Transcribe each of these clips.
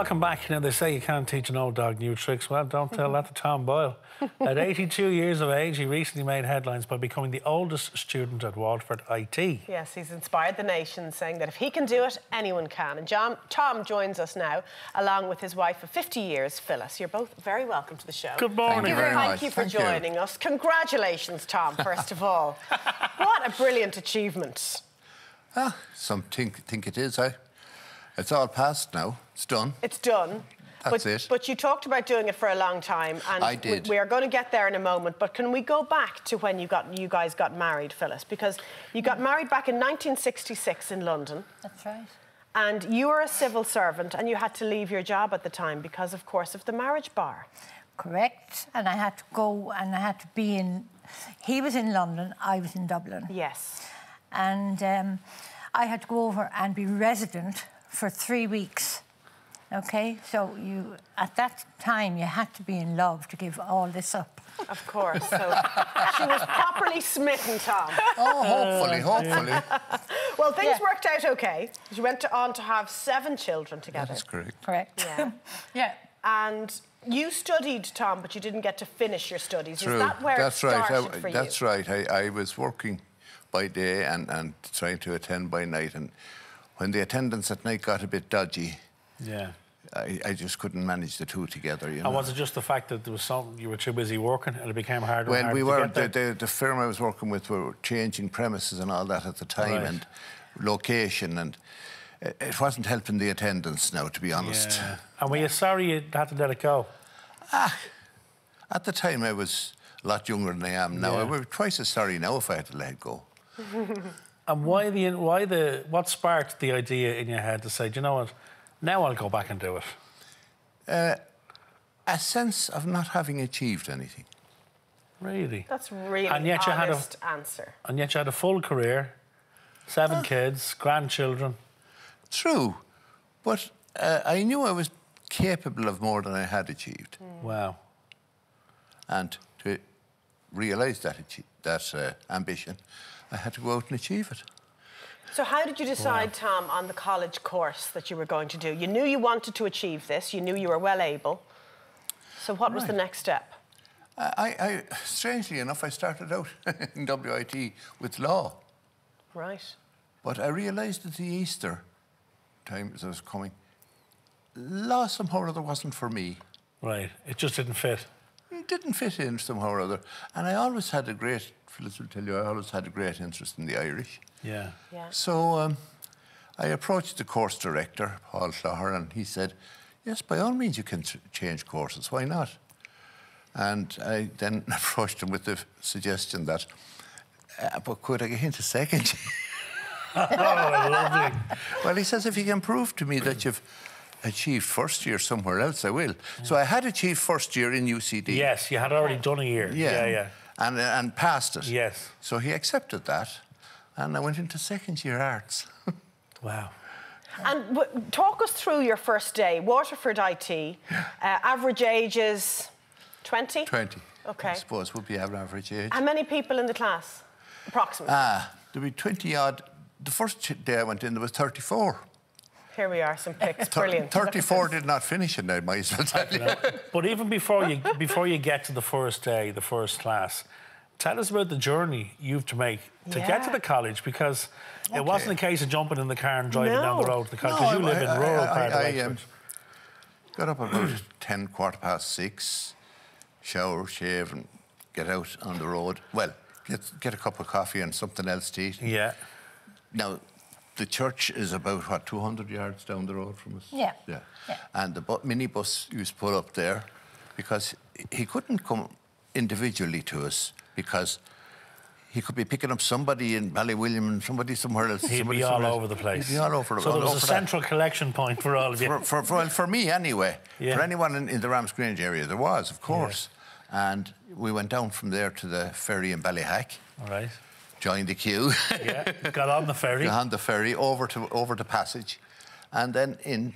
welcome back. Now, they say you can't teach an old dog new tricks. Well, don't tell that to Tom Boyle. At 82 years of age, he recently made headlines by becoming the oldest student at Waterford IT. Yes, he's inspired the nation, saying that if he can do it, anyone can. And Tom joins us now, along with his wife of 50 years, Phyllis. You're both very welcome to the show. Good morning. Thank you very much. Thank you for joining us. Congratulations, Tom, first of all. What a brilliant achievement. Ah, some think it is. It's all past now. It's done. It's done. That's it. But you talked about doing it for a long time, and I did. We are going to get there in a moment. But can we go back to when you guys got married, Phyllis? Because you got married back in 1966 in London. That's right. And you were a civil servant, and you had to leave your job at the time because, of course, of the marriage bar. Correct. And I had to go, and I had to be in... He was in London, I was in Dublin. Yes. And I had to go over and be resident for 3 weeks. OK? So at that time, you had to be in love to give all this up. Of course. So she was properly smitten, Tom. Oh, hopefully. Well, things worked out OK. You went on to have 7 children together. That's correct. Correct. Yeah. Yeah. And you studied, Tom, but you didn't get to finish your studies. True. Is that where it started for you? That's right. I was working by day and trying to attend by night. And when the attendance at night got a bit dodgy, I just couldn't manage the two together, you know. And was it just the fact that there was you were too busy working and it became harder well, and harder to get there? The firm I was working with were changing premises and all that at the time, and location, and it wasn't helping the attendance now, to be honest. Yeah. And were you sorry you had to let it go? At the time I was a lot younger than I am now. I would be twice as sorry now if I had to let it go. And what sparked the idea in your head to say, do you know what, now I'll go back and do it? A sense of not having achieved anything. Really? That's really and yet honest answer. And yet you had a full career, 7 kids, grandchildren. True, but I knew I was capable of more than I had achieved. Wow. And to realise that ambition, I had to go out and achieve it. So how did you decide, Tom, on the college course that you were going to do? You knew you wanted to achieve this. You knew you were well able. So what was the next step? Strangely enough, I started out in WIT with law. Right. But I realised at the Easter time as I was coming, law somehow or other wasn't for me. Right. It just didn't fit. It didn't fit in somehow or other. And I always had a great, Phyllis will tell you, I always had a great interest in the Irish. Yeah. So I approached the course director, Paul Clogher, and he said, yes, by all means you can change courses, why not? And I then approached him with the suggestion that, but could I get into second? Oh, lovely. Well, he says, if you can prove to me that you've achieved first year somewhere else, I will. So I had achieved first year in UCD. Yes, you had already done a year. Yeah. And passed it. Yes. So he accepted that, and I went into second year arts. Wow. And talk us through your first day. Waterford IT, average age is 20? 20. OK. I suppose would be an average age. How many people in the class, approximately? There'd be 20-odd. The first day I went in, there was 34. Here we are, some pics. Brilliant. 34 did not finish it, I might as well tell you. But even before you get to the first day, the first class, tell us about the journey you've to make to get to the college, because it wasn't a case of jumping in the car and driving down the road to the college, because you live in rural part of Waterford. Got up about 10, quarter past 6, shower, shave, and get out on the road. Well, get a cup of coffee and something else to eat. Yeah. Now, the church is about, what, 200 yards down the road from us? Yeah. And the minibus used to pull up there because he couldn't come individually to us because he could be picking up somebody in Ballywilliam and somebody somewhere else. He'd be all over the place. He'd be all over. So there was a central collection point for all of you. For me, anyway. Yeah. For anyone in the Ramsgrange area, there was, of course. Yeah. And we went down from there to the ferry in Ballyhack. All right. Joined the queue. Yeah, got on the ferry. Got on the ferry over the passage, and then in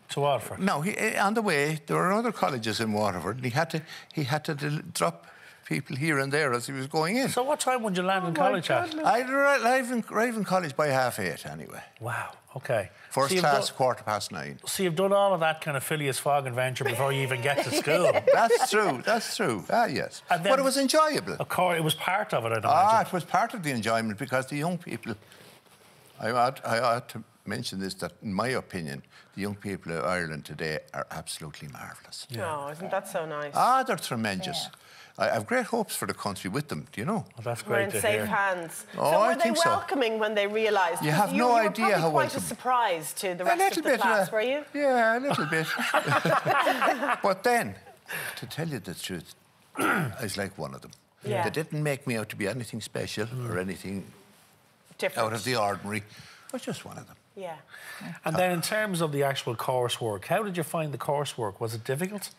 to Waterford. No, on the way there were other colleges in Waterford. And he had to drop people here and there as he was going in. So what time would you land in college at? I'd arrive in college by 8:30 anyway. Wow, OK. First class, 9:15. So you've done all of that kind of Phileas Fogg adventure before you even get to school. That's true, that's true. Ah, yes. Then, but it was enjoyable. Of course, it was part of it, I'd imagine. Ah, it was part of the enjoyment because the young people... I ought to mention this, that in my opinion, the young people of Ireland today are absolutely marvellous. Yeah. Oh, isn't that so nice? Ah, they're tremendous. Yeah. I have great hopes for the country with them, do you know? Well, that's great to hear. We're in safe hands. Oh, so I were they think so. welcoming when they realised? You have no idea how welcome. Quite a surprise to the rest of the class, were you? Yeah, a little bit. But then, to tell you the truth, I was like one of them. Yeah. They didn't make me out to be anything special or anything different, out of the ordinary. I was just one of them. Yeah. And then in terms of the actual coursework, how did you find the coursework? Was it difficult?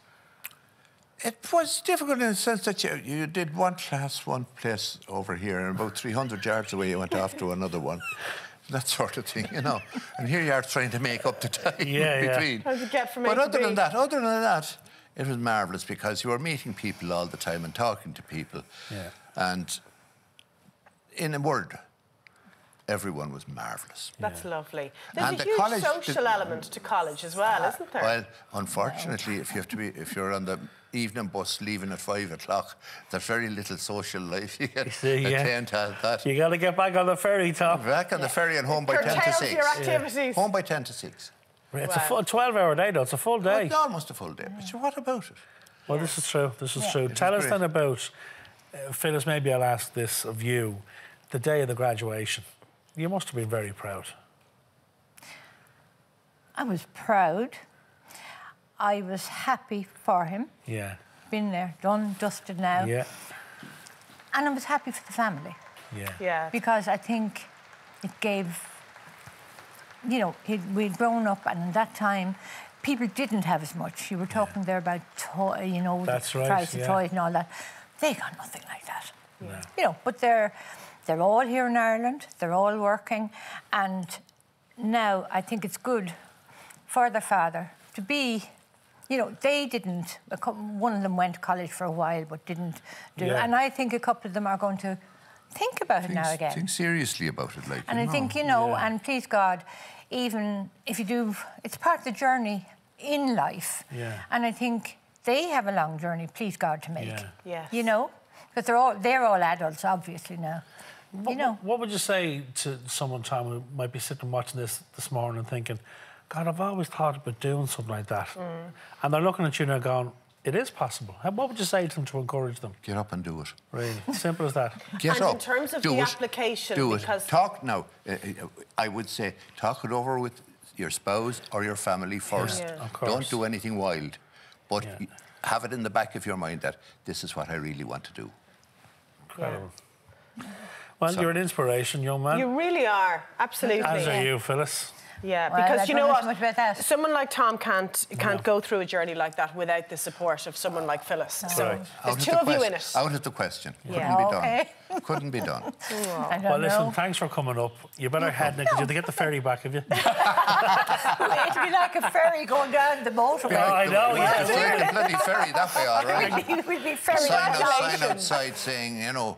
It was difficult in the sense that you did one class, one place over here, and about 300 yards away you went off to another one. That sort of thing, you know. And here you are trying to make up the time between. How did you get from A But to other B? than that, it was marvellous because you were meeting people all the time and talking to people. Yeah. And in a word, everyone was marvellous. That's lovely. There's And a the huge college, social element to college as well, isn't there? Well, unfortunately, if you're on the evening bus leaving at 5 o'clock, there's very little social life you can attain to that. You got to get back on the ferry, Tom. Back on the ferry and home by 10 to 6. your activities. Home by 10 to 6. It's a full 12-hour day, though. It's a full day. It's almost a full day. But what about it? Well, this is true. This is true. Tell us then about, Phyllis, maybe I'll ask this of you, the day of the graduation. You must have been very proud. I was proud. I was happy for him. Yeah. Been there, done, dusted now. Yeah. And I was happy for the family. Yeah. Yeah. Because I think it gave, you know, we'd grown up, and at that time, people didn't have as much. You were talking there about, you know, that's the right, price of toys and all that. They got nothing like that. Yeah. You know, but they're all here in Ireland. They're all working, and now I think it's good for their father to be. You know, they didn't. One of them went to college for a while, but didn't do it. And I think a couple of them are going to think about it now again. Think seriously about it, like. And I think, you know, and please God, even if you do, it's part of the journey in life. Yeah. And I think they have a long journey, please God, to make. Yeah. Yes. You know, because they're all adults, obviously now. You know. What would you say to someone, Tom, who might be sitting watching this morning and thinking, God, I've always thought about doing something like that. And they're looking at you now going, it is possible. What would you say to them to encourage them? Get up and do it. Really? Simple as that. Get up. In terms of the application, do it. because... Talk now. I would say talk it over with your spouse or your family first. Yeah, of course. Don't do anything wild. But have it in the back of your mind that this is what I really want to do. Incredible. Well, you're an inspiration, young man. You really are, absolutely. As are you, Phyllis. Yeah, Well, because I you don't know know so much about what? that. Someone like Tom can't go through a journey like that without the support of someone like Phyllis. So Right. there's two of you in it. Out of the question. Yeah. Couldn't be Okay. done. Couldn't be done. I don't Well, know. listen, thanks for coming up. You better head now, because you have to get the ferry back, have you? It'd be like a ferry going down the motorway. Yeah, I know, yeah. It's like a bloody ferry that way, all right. We'd be ferry Sign outside saying, you know,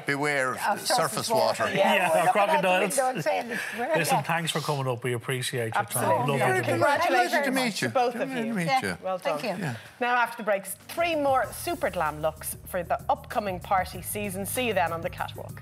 beware surface water. Yeah, crocodiles. Listen, Listen, thanks for coming up. We appreciate your time. Absolutely. Lovely to meet you. Congratulations to meet you. both of you. Well done. Thank you. Yeah. Now, after the breaks, 3 more super glam looks for the upcoming party season. See you then on the catwalk.